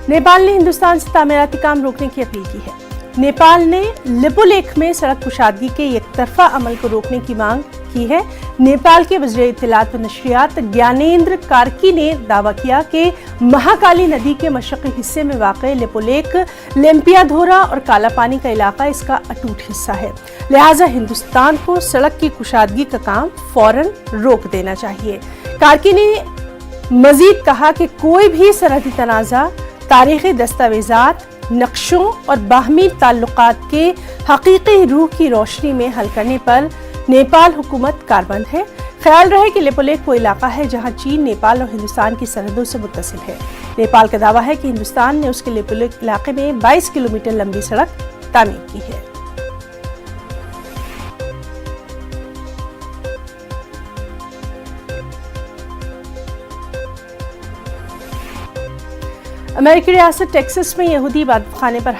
नेपाल ने हिंदुस्तान से तामीराती काम रोकने की अपील की है। नेपाल ने लिपुलेख में सड़क कुशादगी के एक तरफा अमल को रोकने की मांग की है। नेपाल के वज़ीर इत्तलात व नशरियात ज्ञानेंद्र कार्की ने दावा किया कि महाकाली नदी के मशरक़ी हिस्से में वाक़े लिपुलेख, लेम्पियाधोरा और काला पानी का इलाका इसका अटूट हिस्सा है, लिहाजा हिंदुस्तान को सड़क की कुशादगी का काम फौरन रोक देना चाहिए। कार्की ने मजीद कहा कि कोई भी सरहदी तनाज़ा तारीख़ी दस्तावेज़ात, नक्शों और बाहमी ताल्लुकात के हकीकी रूह की रोशनी में हल करने पर नेपाल हुकूमत कारबंद है। ख्याल रहे कि लिपुलेख वो इलाका है जहां चीन, नेपाल और हिंदुस्तान की सरहदों से मुत्तसिल है। नेपाल का दावा है कि हिंदुस्तान ने उसके लिपुलेख इलाके में 22 किलोमीटर लंबी सड़क तामीर की है। अमेरिकी रियासत टेक्सास में यहूदी इबादतखाने पर